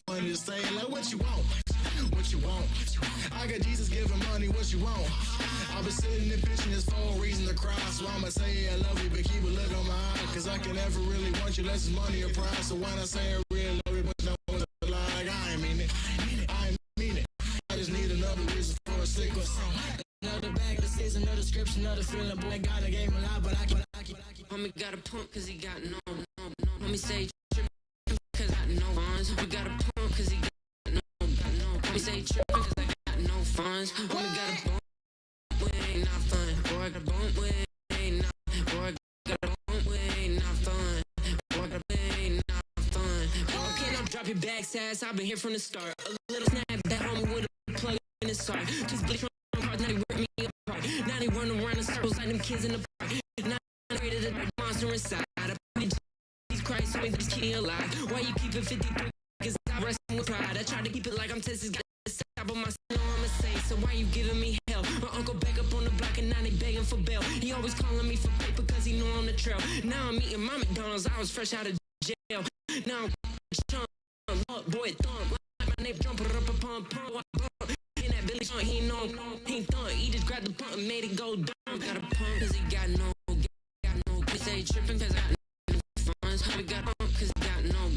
Money to say like what you want, what you want. I got Jesus giving money, what you want. I've been sitting and pitching this for a reason to cry. So I'ma say I love you, but keep a look on my eye. Cause I can never really want you unless it's money or prize. So when I say I really love you, but no one's like I ain't mean it. I ain't mean it. I just need another reason for a sickle. Another bag, this is another description, another feeling. Boy, God, I gave him a lot, but I keep. Homie got a pump cause he got no. Homie say trippin' cause I got no funds. We got a pump cause he got no. Homie say trippin' cause I got no funds. Homie got a bump, we ain't not fun. Boy, I got a bump, we ain't not. Boy, I got a bump, we ain't not fun. Boy, I got a bump, we ain't not fun. Boy, can't I drop your back, sass? I've been here from the start. A little snap that homie with a plug in his heart. Just bleach from cards, now they rip me apart. Now they run around in circles like them kids in the park. Now I created a monster inside. I pray Jesus Christ, so we just keep me alive. Why you keep it 53? Cause I wrestle with pride. I try to keep it like I'm Texas. Got the stop on my son, I'ma say. So why you giving me hell? My uncle back up on the block and now they begging for bail. He always calling me for paper cause he know I'm the trail. Now I'm eating my McDonald's, I was fresh out of jail. Now I'm chunk, up, boy, thump. Like my name jumper up a pump, pump. In that Billy Sean, he ain't know, he ain't thump. He just grabbed the pump and made it go dumb. Got a pump cause he got no. We say trippin' cause I got no funds. Homie got a pump cause he got no.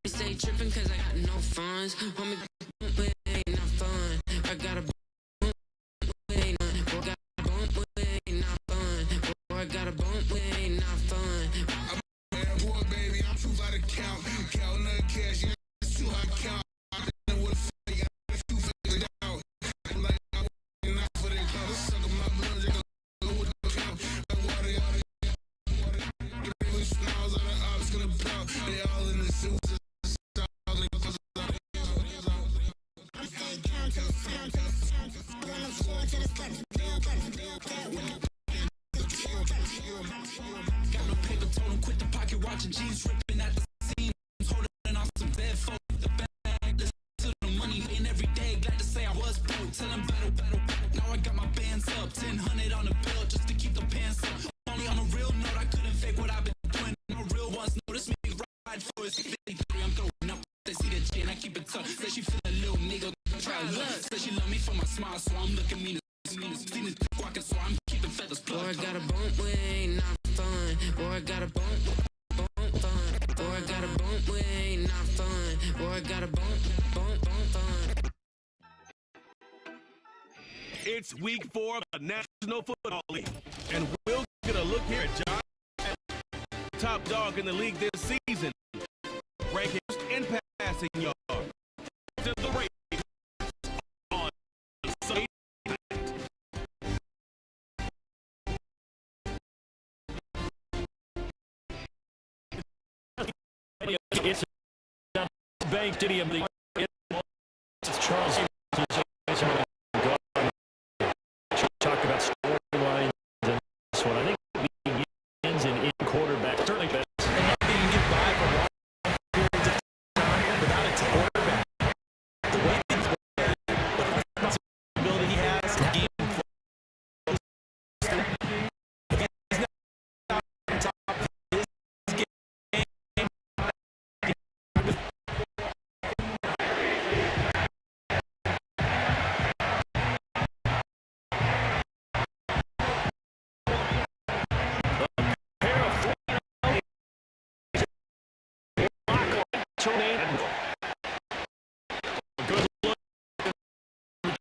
We say trippin' cause I got no funds. Homie got a bump, we ain't not fun. I got a bump, we ain't not. Boy, got a bump, we ain't not fun. Boy, I got a bump, we ain't not fun. I'm a bad boy, baby, I'm too far to count. Counting the cash, yeah, it's too hard to count. I don't know what the fuck, I got two figures out. I'm like, I'm working out for the count. Suck up my blood, just go with the count. They all in the suits. Got no paper, told him quit the pocket watching jeans ripping at the seams, holding off some dead folk. The bag, listen to the money, and every day glad to say I was broke. Tell him battle. Now I got my bands up, 1,000 on the bill just to keep the pants up. Only on a real note, I couldn't fake what I've been doing. No real ones notice me ride for his 53. I'm throwing up. They see the chain, I keep it tough. Say she feel a little nigga, try look. Say she love me for my smile, so I'm looking mean as seen it walking, so I'm keeping feathers plugged. Boy, I got a bump, we ain't not fun. Boy, I got a bump fun. Boy, I got a bump, we ain't not fun. Boy, I got a bump fun. It's week 4 of the National Football League, and we'll get a look here at John, top dog in the league this season, ranking in passing yards. To the Raiders on Sunday night. It's Bank Stadium. It's Charles. Talk about storylines and this one. I think it begins in quarterback. Certainly best. And you can get by for long periods of time without a quarterback. The way the responsibility he has, the game he's not on top of his game. Good look.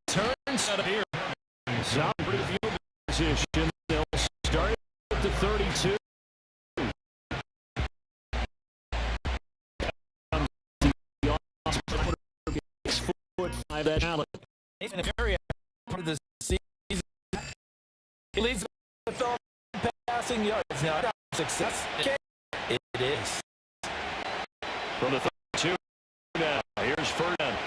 Turns out of here. Zop review position. They'll start at the 32. That challenge. In an area part of the season, he leads with all passing yards. Now, success. It is. From the 32 now, here's Ferdinand.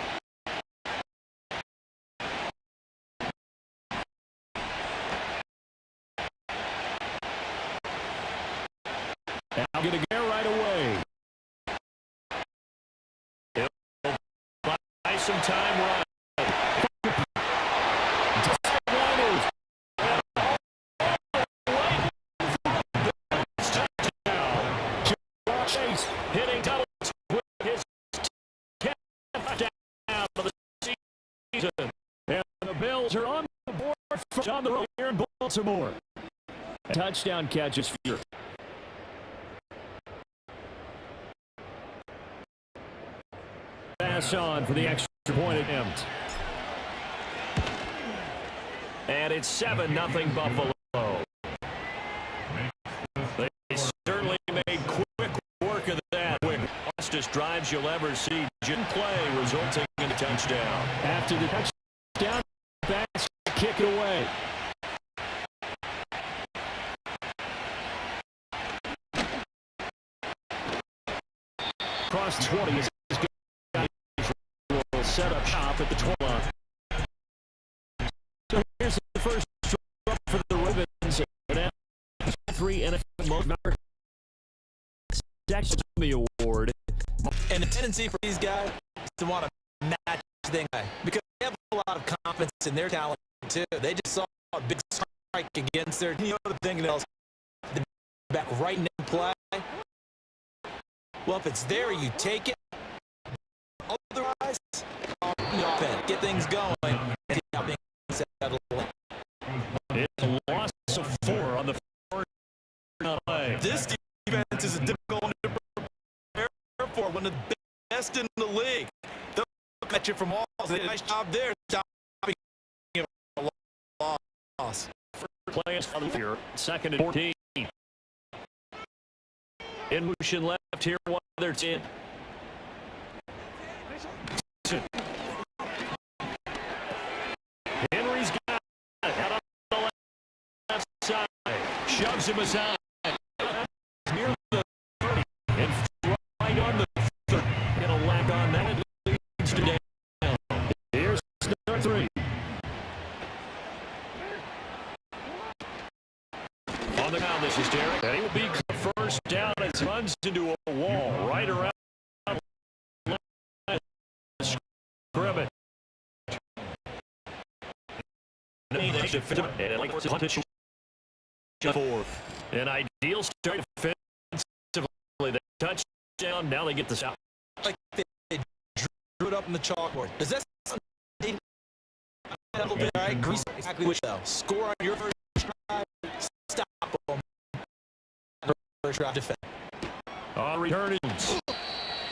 Now going to go right away. He'll buy some time run. Hitting double on the road here in Baltimore. Touchdown catches here. Pass on for the extra point attempt. And it's 7-0 Buffalo. They certainly made quick work of that. Fastest drives you'll ever see. Jim play resulting in a touchdown. After the touchdown, pass, kick it away. Cross 20 is good. Will set up shop at the 12 line. So here's the first drop for the Ravens. And 3 NFL most number sections on the award. And the tendency for these guys is to want to match things because they have a lot of confidence in their talent too. They just saw a big strike against their thing else. The back right in play. Well, if it's there, you take it. Otherwise, get things going and see how things settle. It's a loss of 4 on the first play. This defense is a difficult one to prepare for. One of the best in the league. They'll catch you from walls. They did a nice job there. Stopping a loss. First play is here. 2nd and 14. In motion left here, whether it's in. Henry's got it out on the left side. Shoves him aside. Near the 30. And right on the 30. Get a lack on that. It leads to down. Here's number 3. On the ground, this is Derek. And he will be first down as he runs into a wall right around scrimmage. An ideal start defensively. They touchdown. Now they get this out. Like they drew it up in the chalkboard. Does that something a little bit? I agree exactly which though. Score on your first drive. Stop them. First drive defense. On return,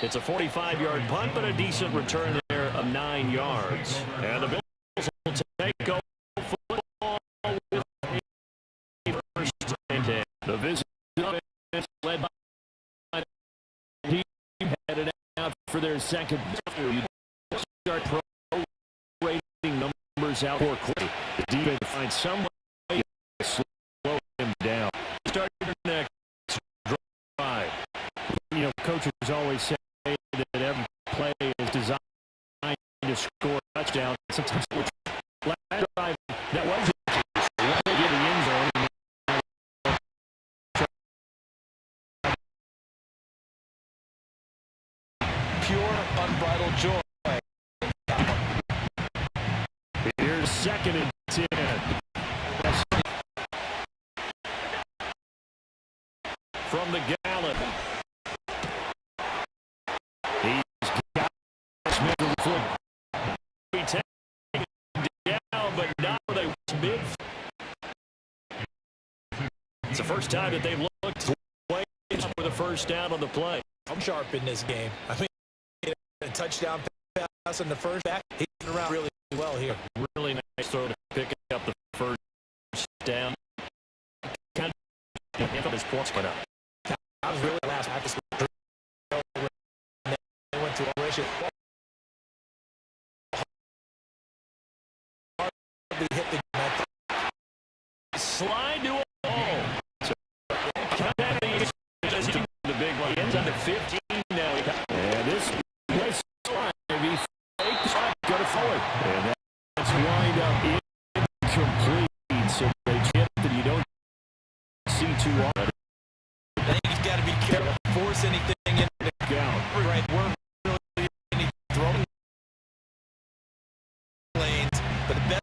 it's a 45-yard punt, but a decent return there of 9 yards. And the Bills will take over football with first and 10. The visit led by the team headed out for their second. You start prorating numbers out more quickly. The defense finds some way to slow him down. Start your next drive. You know, coaches always say that every play is designed to score a touchdown. Sometimes last drive that was the end zone. Pure, unbridled joy. Here's 2nd and 10. From the gallon. He's got Smith on the foot. He taken down, but not where they mid. It's the first time that they've looked away for the first down on the play. I'm sharp in this game. I mean, a touchdown pass in the first back. He's around really well here. Really nice throw to pick up the first down. Kind of his points went up. I was really last practice. They went to a ratio. Hardly hit the Slide to a ball. So, the big one ends up at 15 now. And this place slide, he fakes, got it forward. And that's lined up incomplete. So they get that you don't see too often. I think he's got to be careful. Force anything in the Down. right. We're really any throwing lanes, but the best.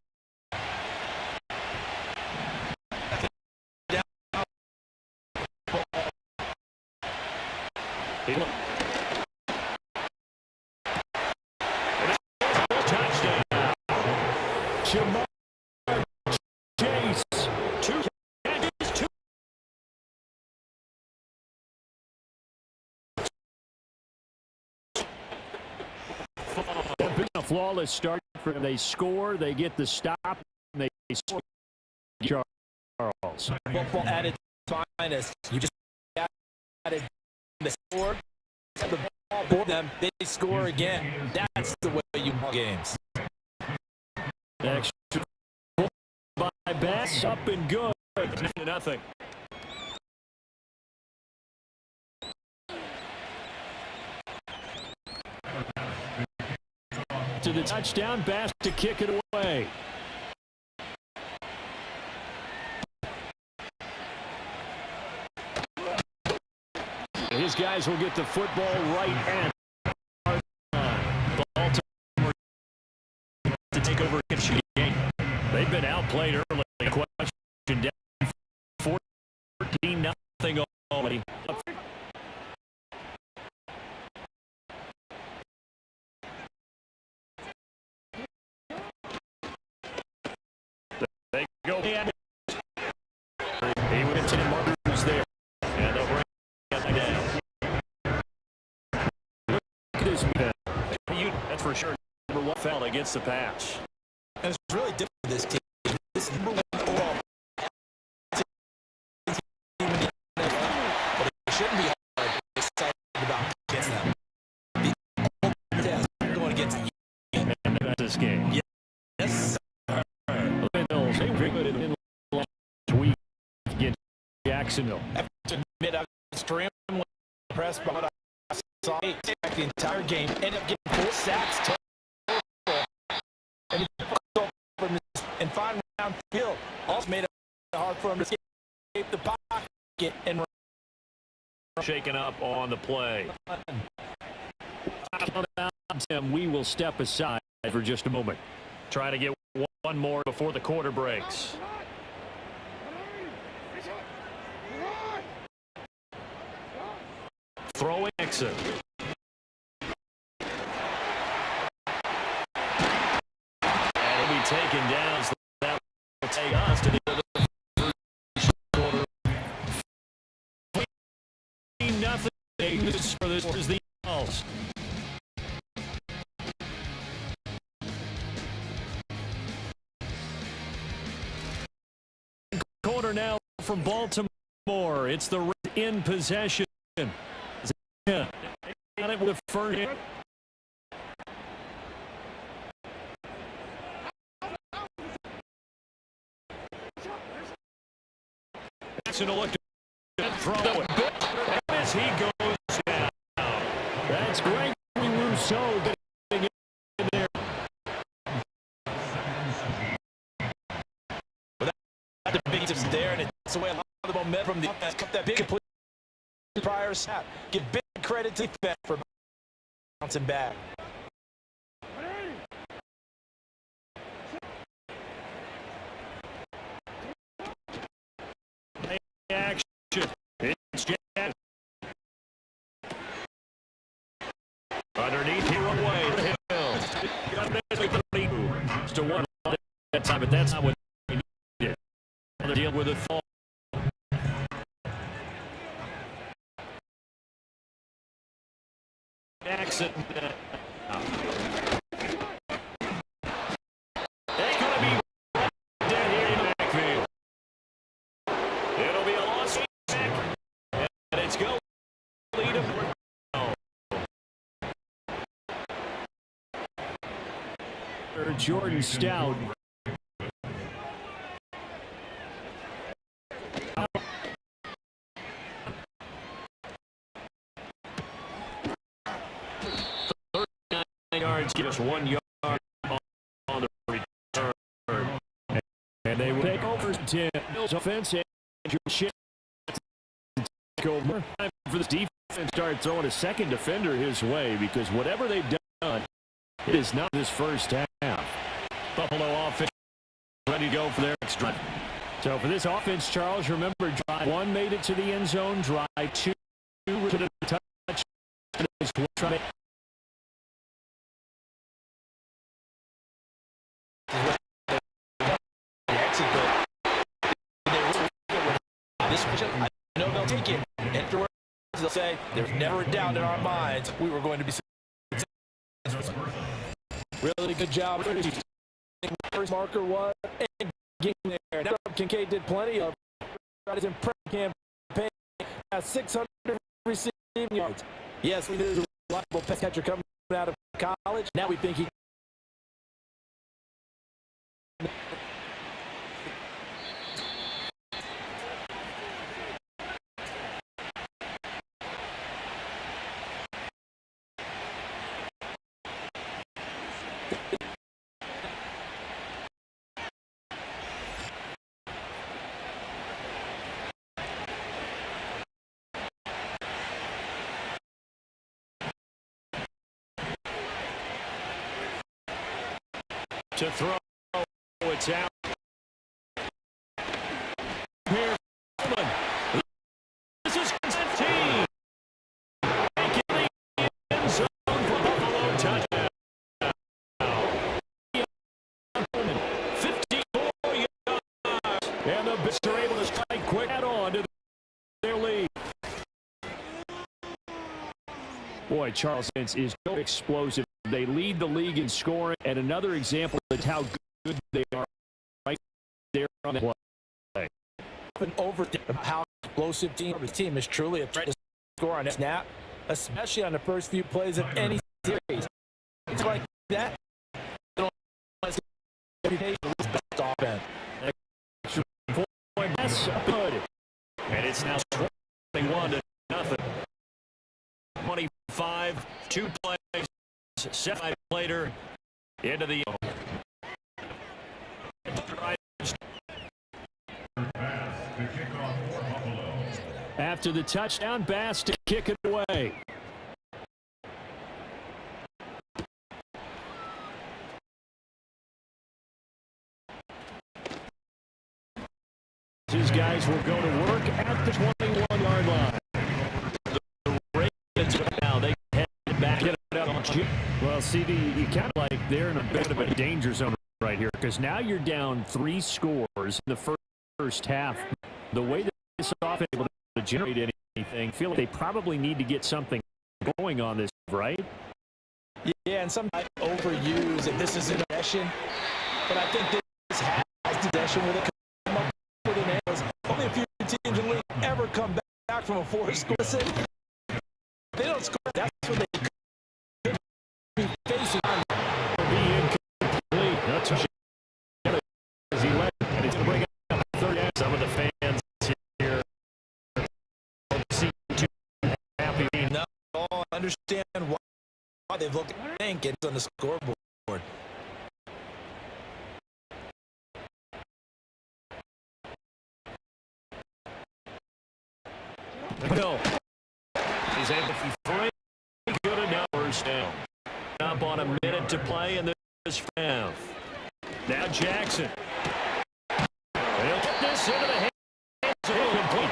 Touchdown. Jamar a flawless start for them. They score, they get the stop, and they score. Charles. Football at its finest. You just added the score, the ball for them, they score again. That's the way you win games. Extra by Bass, up and good. 9-0. To the touchdown, Bass to kick it away. His guys will get the football right at Baltimore to take over the game. They've been outplayed early. Question down 14-0 already. They go. He went 10 markers there. And they'll bring it down. Look at this man. That's for sure. Number one foul against the pass. And it's really different for this team. This number one overall team in the NFL, but it shouldn't be hard to be excited about against them. The test going against you. And that's this game. Yes. Bills, they were good in last week against Jacksonville. I have to admit, I was extremely impressed by what I saw the entire game. Ended up getting 4 sacks total. And he took from this and find round field. Also made it hard for him to escape the pocket and run. Shaken up on the play. Tim, we will step aside for just a moment. Try to get one more before the quarter breaks. Throwing exit. And it'll be taken down. So that will take us to the first quarter. 14-0. For this is the Eagles. Corner now from Baltimore. It's the in possession. Got it with first. Jackson will look to throw it. As he goes down. That's Gregory Rousseau getting in there. The big tips there, and it's away a lot of the momentum from the offense. Cut that big complete prior snap. Give big credit to the defense for bouncing back. Action. It's Jack. Underneath here away. Hills. To one that time, but that's not what he did. Deal with it. Jackson. It's going to be dead here in the backfield. It'll be a loss. And it's going to lead him. Jordan Stout. Yards, give us 1 yard on the return. And they will take over 10. Bills offense and shift over for this defense. Start throwing a second defender his way because whatever they've done, it is not this first half. Buffalo offense ready to go for their next drive. So for this offense, Charles, remember drive 1 made it to the end zone, drive 2 to the touch. I know they'll take it. Afterwards, they'll say, there's never a doubt in our minds we were going to be successful. Really good job. First marker was and getting there. Now Kincaid did plenty of his impressive campaign. 600 receiving yards. Yes, we knew the reliable pass catcher coming out of college. Now we think he to throw. It's out. Here, this is team. Making the end zone for Buffalo touchdown. 54 yards. And the Bills are able to strike quick add on to their lead. Boy, Charles Vince is so explosive. They lead the league in scoring, and another example of how good they are right there on the play. an over how explosive the team is truly a threat to score on a snap, especially on the first few plays of any series. It's like that. Best offense. Extra point, that's good. And it's now 21-0. 25, 2 plays, 7 later, into the after the touchdown, Bass to kick it away. These guys will go to work at the 21-yard line. The Ravens now they head back. Well, CD, you kind of like they're in a bit of a danger zone right here because now you're down 3 scores in the first half. The way that this offense is able to generate anything, I feel like they probably need to get something going on this, right? Yeah, and some might overuse it. This is an possession, but I think this has possession with it. Come up with an error. Only a few teams in the league ever come back from a 4-score. Listen, they don't score. That's when they could be facing. Be incomplete. That's what as he led, and he's going to bring up third down. Some of the fans here seem too happy. No, I understand why they've looked at think it's on the scoreboard. No. He's able to free. Good enough first down. Up on a minute to play in this half. Now Jackson. They'll get this into the hands of incomplete.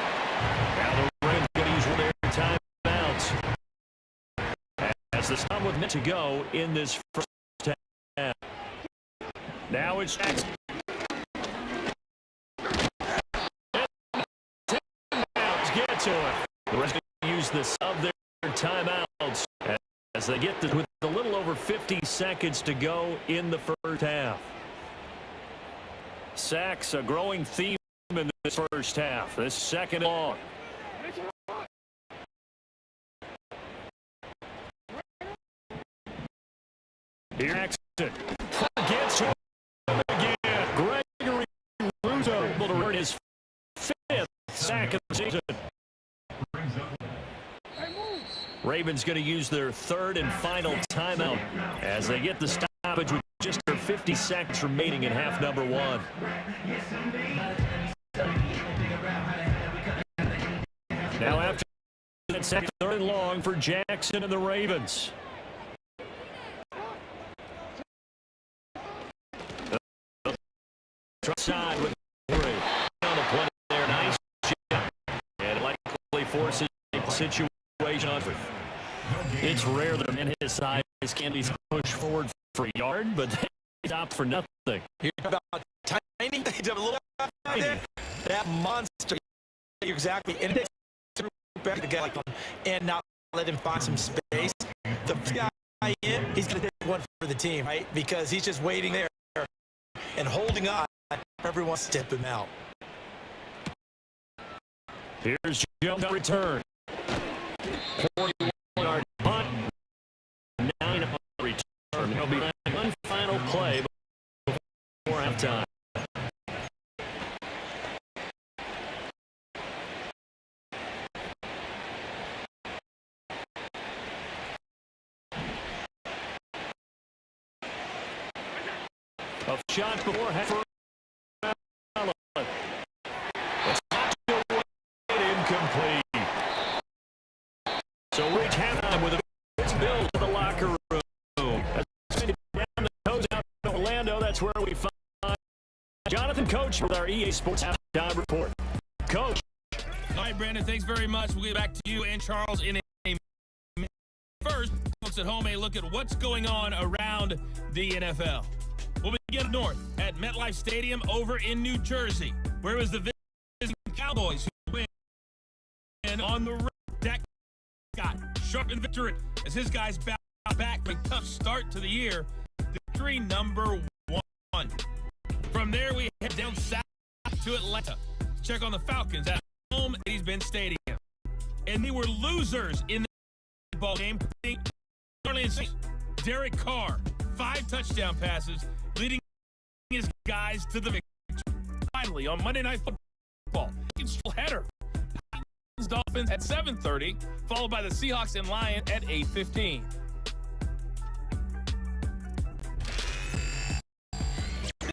Now the Ravens going to use one of their timeouts. As the time with minute to go in this first half. Now it's Jackson. Get to it. The rest use this of their timeouts as they get this with a little over 50 seconds to go in the first half. Sacks a growing theme in this first half. This second long. Here Jackson gets to him again. Gregory Russo able to earn his 5th sack of the season. Ravens going to use their 3rd and final timeout as they get the stoppage with just their 50 seconds remaining in half number 1. Now after that second, 3rd and long for Jackson and the Ravens. Side with 3 on the play there, nice shot, and likely forces a situation on. It's rare that a man his size can be pushed forward for a yard, but they stop for nothing. You're about tiny, a little there. That monster, exactly, and it takes back to get like and not let him find some space. The guy in, he's going to take one for the team, right? Because he's just waiting there and holding on for everyone to step him out. Here's Jones on return. 41-yard punt. 9 on return. It'll be one final play before halftime. A shot before half. Incomplete. So reach halftime with a build to the locker room. That's down the toes out in Orlando. That's where we find Jonathan Coach with our EA Sports halftime report. Coach. All right, Brandon, thanks very much. We'll get back to you and Charles in a minute. First, folks at home, a look at what's going on around the NFL. We'll begin north at MetLife Stadium over in New Jersey, where it was the visiting Cowboys who win. And on the road, Dak got sharp and victory as his guys bounce back with a tough start to the year. Victory number 1. From there, we head down south to Atlanta. Check on the Falcons at home at Mercedes-Benz Stadium. And they were losers in the ball game. Derek Carr, 5 touchdown passes, leading his guys to the victory. Finally, on Monday Night Football, header. Dolphins at 7:30, followed by the Seahawks and Lions at 8:15.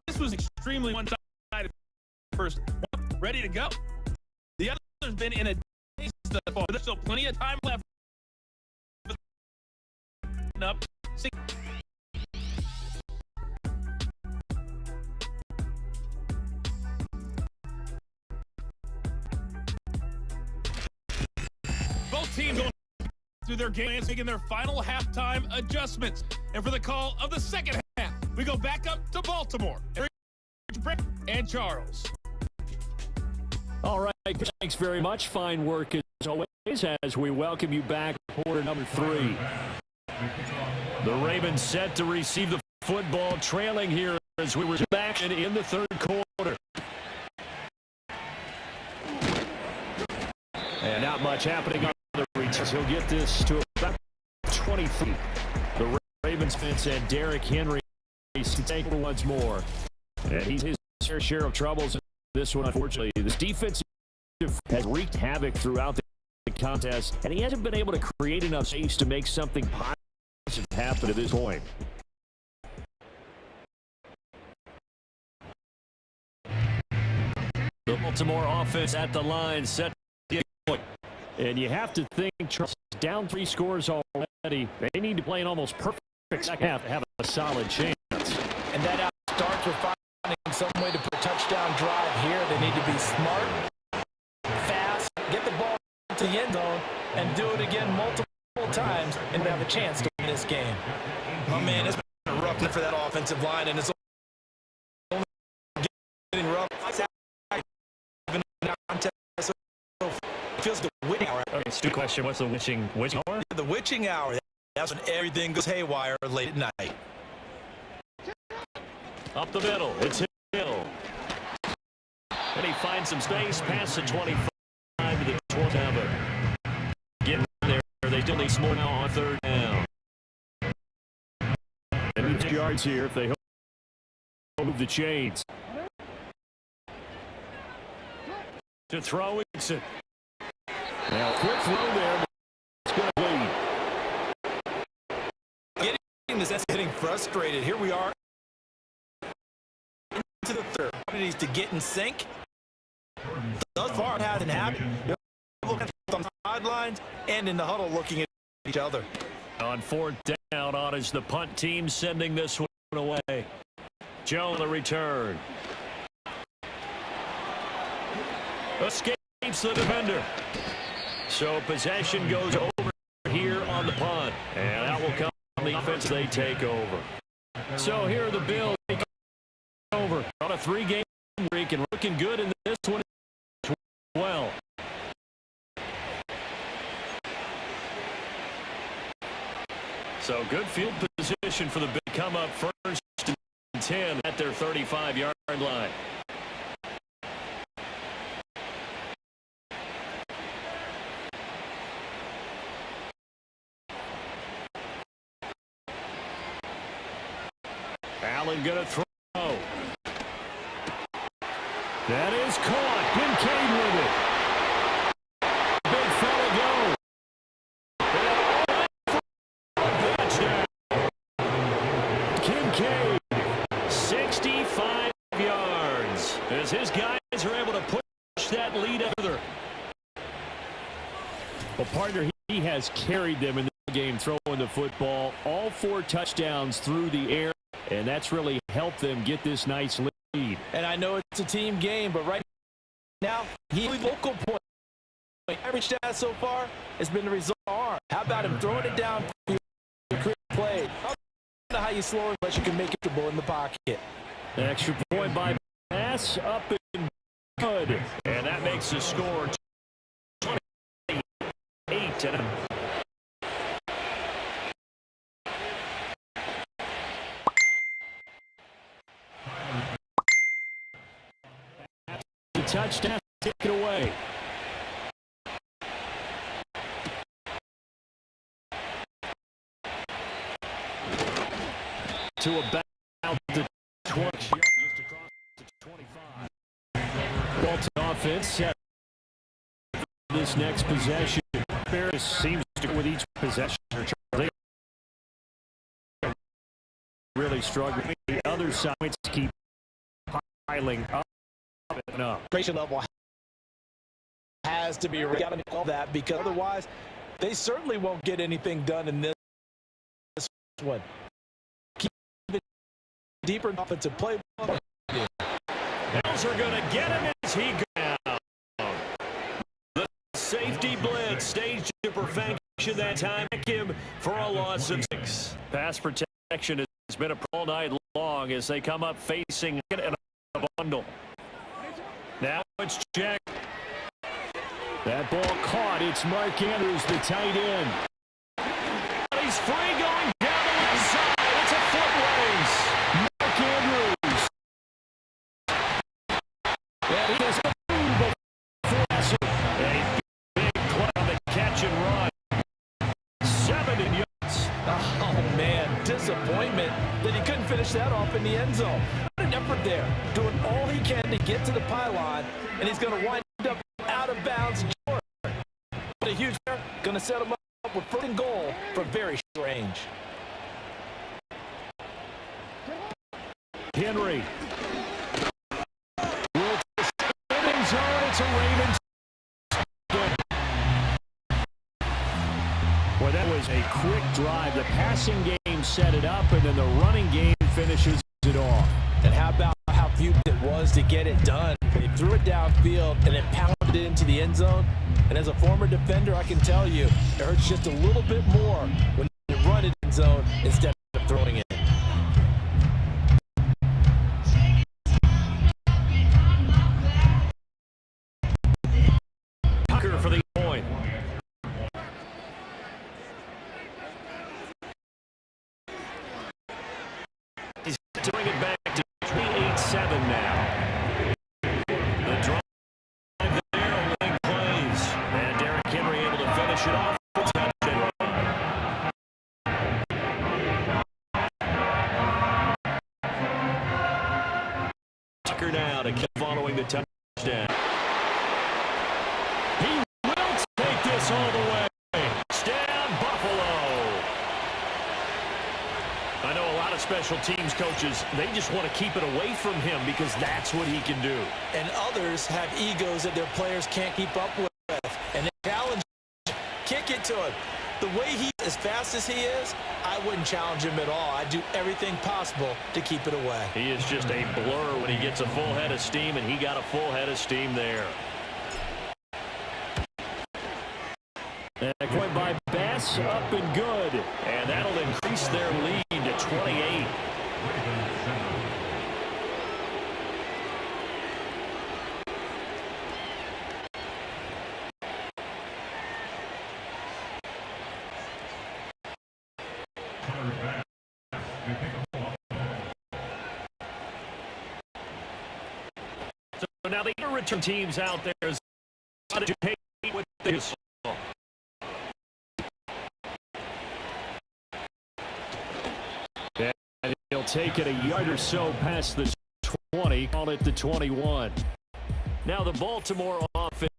This was extremely one-sided. First, ready to go. The other's been in a daze thus far. There's still plenty of time left. Up. Both teams going through their games, making their final halftime adjustments. And for the call of the second half, we go back up to Baltimore. And Charles. All right, thanks very much. Fine work as always as we welcome you back, quarter number 3. The Ravens set to receive the football, trailing here as we were back in the third quarter. And not much happening on the returns. He'll get this to about 20 feet. The Ravens fence and Derrick Henry take once more. And he's his fair share of troubles in this one, unfortunately. This defense has wreaked havoc throughout the contest, and he hasn't been able to create enough space to make something positive happen at this point. The Baltimore offense at the line set to get a point. And you have to think, Charles, down 3 scores already. They need to play an almost perfect second half to have a solid chance. And that starts with finding some way to put a touchdown drive here. They need to be smart, fast, get the ball to the end zone, and do it again multiple times and have a chance to win this game. Oh, man, it's been a rough night for that offensive line, and it's only getting rough. It feels the witching hour. Okay, it's a good question. What's the witching hour? The witching hour. That's when everything goes haywire late at night. Up the middle. It's Hill. And he finds some space past the 25 to the 27. Getting there. They still need some more now on third down. And 2 yards here if they move the chains. To throw it. Now, quick throw there. It's going to be. Getting frustrated. Here we are. Into the third. Opportunities to get in sync. Thus far, it hasn't happened. They're looking on the sidelines and in the huddle looking at each other. On 4th down, on is the punt team sending this one away. Joe, the return. Escapes the defender. So possession goes over here on the punt. And that will come on the offense. They take over. So here are the Bills taking over on a 3-game streak and looking good in this one as well. So good field position for the big come up first and 10 at their 35-yard line. Allen going to throw. That is caught. Kincaid with it. Big fella go. Touchdown. Kincaid, 65 yards. As his guys are able to push that lead further. Well, partner, he has carried them in the game throwing the football. All 4 touchdowns through the air. And that's really helped them get this nice lead. And I know it's a team game, but right now, he's local point. Average stat so far has been the result. How about him throwing it down for your play? I don't know how you slow it unless you can make it in the pocket. An extra point by pass up and good. And that makes the score 28. Touchdown, take it away. To about the 20, just across the 25. Bolton offense set this next possession. Bears seems to go with each possession. They really struggling. The other sides keep piling up. Creation level has to be got to know that, because otherwise they certainly won't get anything done in this one. Keep it deeper in offensive play. Bells are going to get him as he goes down. The safety blitz staged to perfection that time. Him for a loss of 6. Pass protection has been a all night long as they come up facing a bundle. Now it's Jack. That ball caught. It's Mark Andrews, the tight end. He's free going down the left side. It's a foot race. Mark Andrews. And he has a before a big play on the catch and run. 70 yards. Oh, man. Disappointment that he couldn't finish that off in the end zone. An effort there, doing all he can to get to the pylon, and he's going to wind up out of bounds. But a huge player, going to set him up with 1st and goal from very short range. Henry. End zone. It's a Ravens. Well, that was a quick drive. The passing game set it up, and then the running game finishes it off. And how about how few it was to get it done? They threw it downfield and then pounded it into the end zone. And as a former defender, I can tell you, it hurts just a little bit more when you run it in zone instead of throwing it. Tucker for the point. He's to bring it back to 28-7 now. The drive there, winning plays. And Derrick Henry able to finish it off. Tucker now to keep following the touchdown. He will take this all the way. Stand Buffalo. I know a lot of special teams coaches, they just want to keep it away from him because that's what he can do. And others have egos that their players can't keep up with. And they challenge, kick it to him. The way he, as fast as he is, I wouldn't challenge him at all. I'd do everything possible to keep it away. He is just a blur when he gets a full head of steam, and he got a full head of steam there. And a point by Bass, up and good. And that'll increase their lead to 28. So now the return teams out there is to pay with this. And he'll take it a yard or so past the 20, on it the 21. Now the Baltimore offense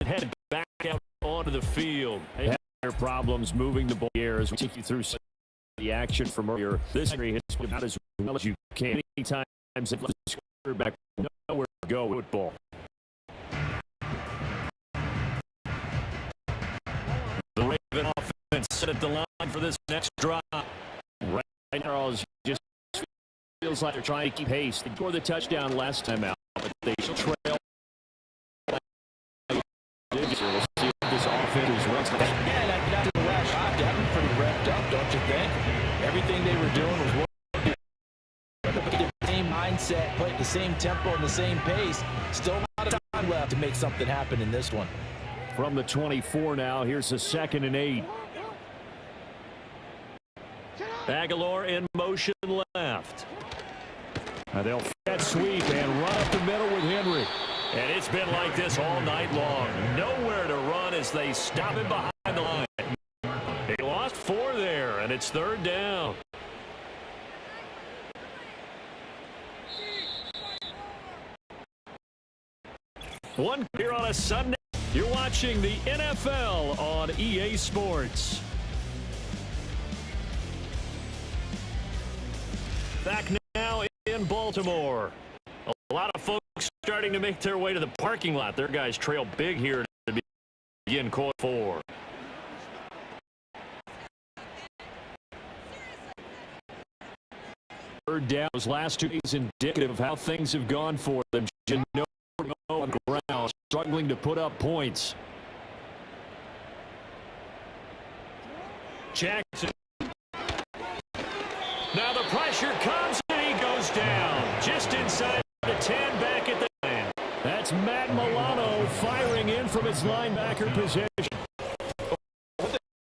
headed back out onto the field. They had their problems moving the ball here as we take you through the action from earlier. This area has been out as well as you can. Many times they've left the quarterback nowhere to go with football. The Raven offense set at the line for this next drive. Right now, just feels like they're trying to keep pace. They scored the touchdown last time out, but they trail. We'll see if this offense runs. Yeah, after the last shot, got them pretty wrapped up, don't you think? Everything they were doing was working. The same mindset, play at the same tempo and the same pace. Still a lot of time left to make something happen in this one. From the 24 now, here's a 2nd and 8. Aguilar in motion left. They'll that sweep and run up the middle with Henry. And it's been like this all night long. Nowhere to run as they stop him behind the line. They lost 4 there, and it's 3rd down. One here on a Sunday. You're watching the NFL on EA Sports. Back now in Baltimore. A lot of folks starting to make their way to the parking lot. Their guys trail big here to begin quarter 4. Third down. Those last 2 days indicative of how things have gone for them. On ground, struggling to put up points. Jackson. Now the pressure comes and he goes down. Just inside the 10, back at the 9. That's Matt Milano firing in from his linebacker position.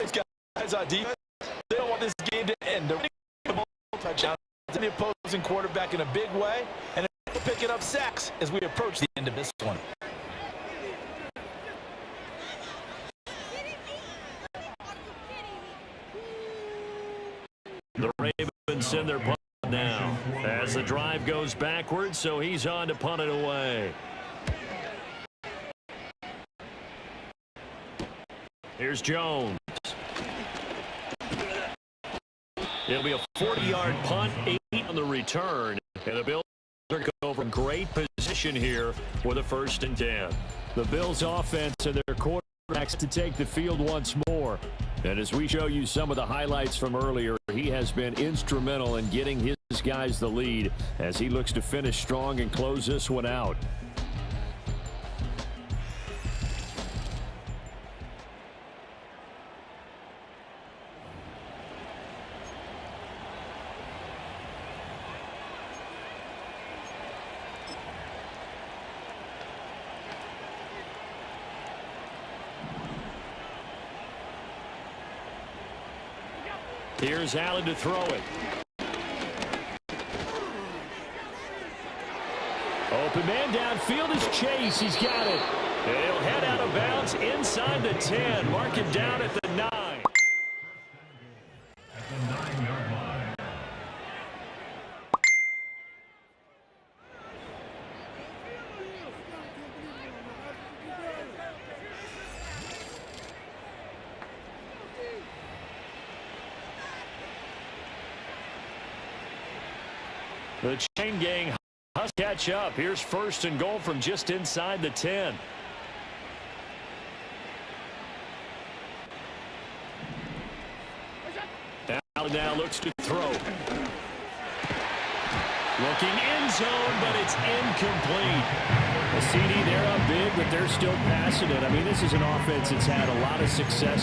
These guys on defense, they don't want this game to end. They're running the ball touchdown to the opposing quarterback in a big way, and they're picking up sacks as we approach the end of this one. The Ravens send their punt now as the drive goes backwards, so he's on to punt it away. Here's Jones. It'll be a 40-yard punt, 8 on the return, and the Bills are going to go from great position here with a 1st and 10. The Bills' offense and their quarterbacks to take the field once more. And as we show you some of the highlights from earlier, he has been instrumental in getting his guys the lead as he looks to finish strong and close this one out. Here's Allen to throw it. Open man downfield is Chase. He's got it. He'll head out of bounds inside the 10. Mark him down at the 9. At the 9-yard line. The chain gang has to catch up. Here's 1st and goal from just inside the 10. Allen now looks to throw. Looking end zone, but it's incomplete. A CD, they're up big, but they're still passing it. I mean, this is an offense that's had a lot of success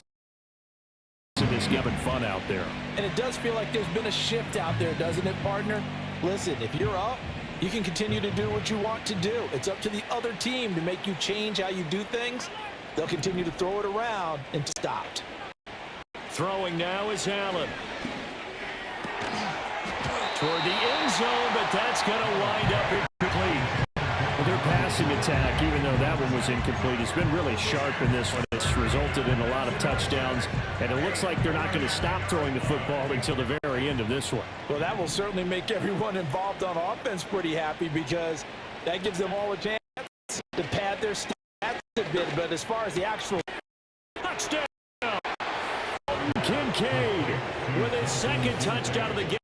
in this game and fun out there. And it does feel like there's been a shift out there, doesn't it, partner? Listen, if you're up, you can continue to do what you want to do. It's up to the other team to make you change how you do things. They'll continue to throw it around until stopped. Throwing now is Allen. toward the end zone, but that's going to wind up incomplete. Well, their passing attack, even though that one was incomplete, has been really sharp in this one. It's resulted in a lot of touchdowns, and it looks like they're not going to stop throwing the football until the very end of this one. Well, that will certainly make everyone involved on offense pretty happy because that gives them all a chance to pad their stats a bit. But as far as the actual touchdown, Kincaid with his second touchdown of the game,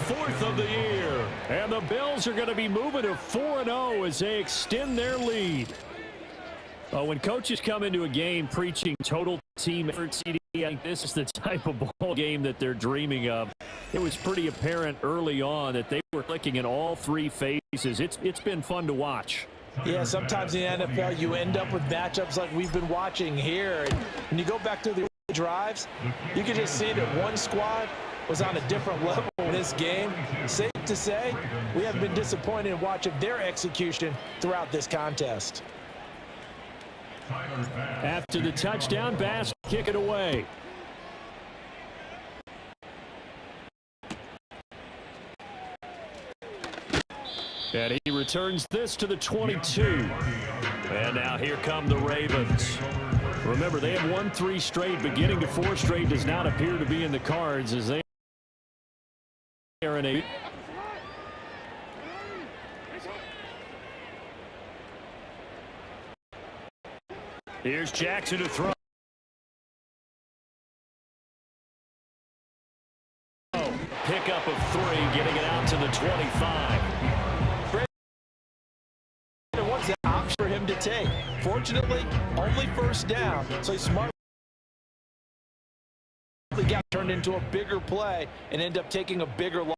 fourth of the year. And the Bills are going to be moving to 4-0 as they extend their lead. When coaches come into a game preaching total team effort, CD, I think this is the type of ball game that they're dreaming of. It was pretty apparent early on that they were clicking in all three phases. It's been fun to watch. Yeah, sometimes in the NFL you end up with matchups like we've been watching here. And when you go back to the drives, you can just see that one squad was on a different level in this game. Safe to say, we have been disappointed in watching their execution throughout this contest. After the touchdown, Bass kick it away. And he returns this to the 22. And now here come the Ravens. Remember, they have won 3 straight. Beginning to 4 straight does not appear to be in the cards as they are in a... Here's Jackson to throw. Pickup of 3, getting it out to the 25. What's the option for him to take? Fortunately, only first down, so he smartly got turned into a bigger play and end up taking a bigger loss.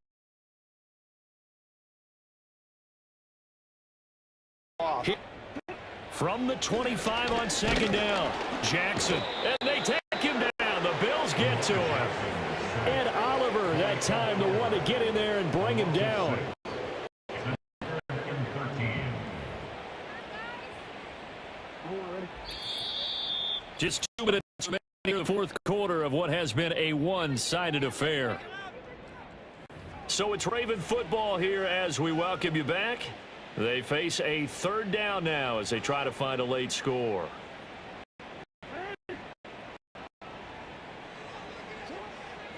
From the 25 on second down, Jackson, and they take him down. The Bills get to him. Ed Oliver, that time, the one to get in there and bring him down. Just 2 minutes remaining in the fourth quarter of what has been a one-sided affair. So it's Raven football here as we welcome you back. They face a third down now as they try to find a late score.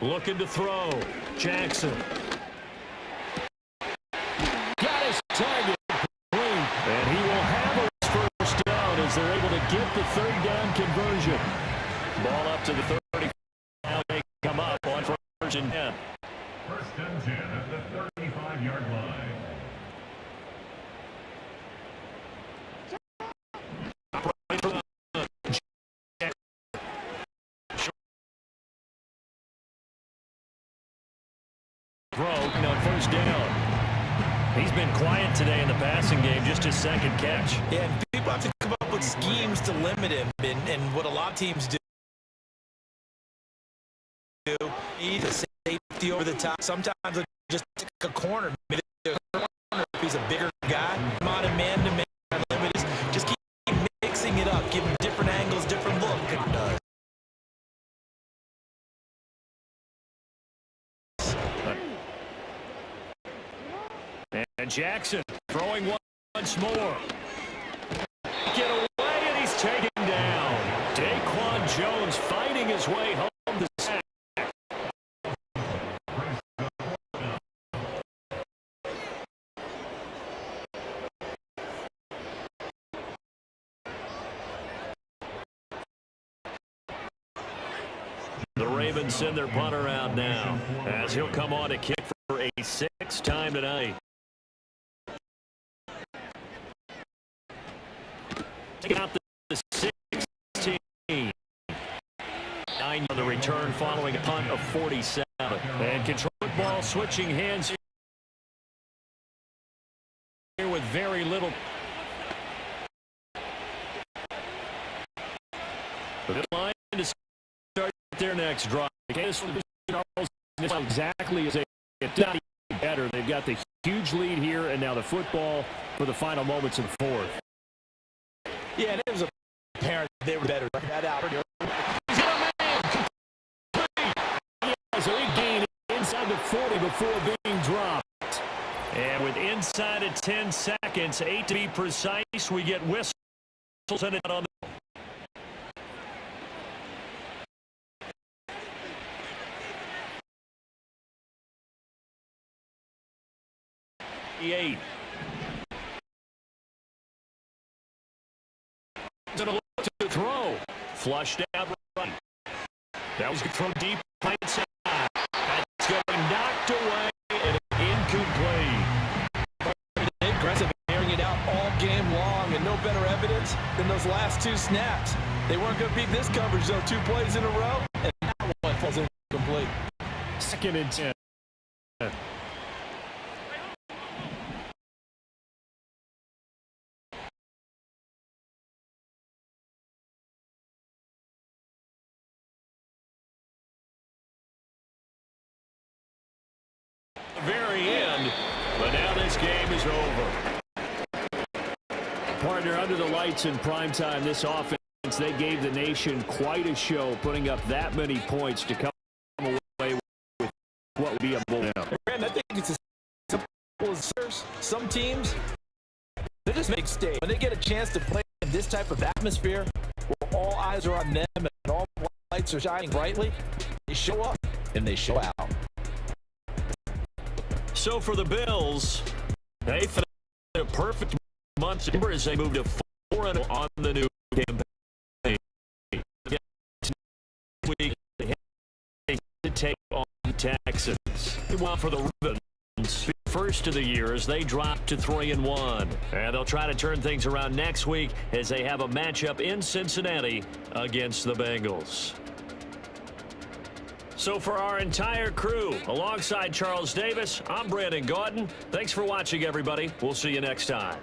Looking to throw. Jackson. Got his target. And he will have his first down as they're able to get the third down conversion. Ball up to the 30. Now they come up on first and 10. First and 10 at the 35-yard line. On first down. He's been quiet today in the passing game, just his second catch. Yeah, and people have to come up with schemes to limit him, and what a lot of teams do. Need a safety over the top. Sometimes they just take a corner. Maybe a corner if he's a bigger guy. Come on, and man-to-man limit is just keep mixing it up, give him different angles, different look. And Jackson throwing once more. Get away, and he's taken down. Daquan Jones fighting his way home to sack. The Ravens send their punter out now as he'll come on to kick for a 6th time tonight. Taking out the 16. 9 on the return following a punt of 47. And control ball switching hands here with very little. The line to start their next drive. This is exactly as they get better. They've got the huge lead here, and now the football for the final moments of the fourth. Yeah, and it was apparent they were better. That out. So he gained inside the 40 before being dropped. And with inside of 10 seconds, 8 to be precise, we get whistles and it on the 8. And a look to throw. Flushed out right. That was thrown deep right side. That's going knocked away and incomplete. Aggressive, airing it out all game long, and no better evidence than those last 2 snaps. They weren't going to beat this coverage, though. 2 plays in a row, and that one falls incomplete. 2nd and 10. Very end, but now this game is over. Partner, under the lights in primetime, this offense, they gave the nation quite a show, putting up that many points to come away with what would be a bowl. And I think it's as simple as this. Some teams, they just make mistakes. When they get a chance to play in this type of atmosphere, where all eyes are on them and all lights are shining brightly, they show up and they show out. So for the Bills, they finished a perfect month as they move to 4-0 on the new campaign. Week to take on the Texans. Meanwhile, for the Ravens, first of the year as they drop to 3-1, and they'll try to turn things around next week as they have a matchup in Cincinnati against the Bengals. So for our entire crew, alongside Charles Davis, I'm Brandon Gautin. Thanks for watching, everybody. We'll see you next time.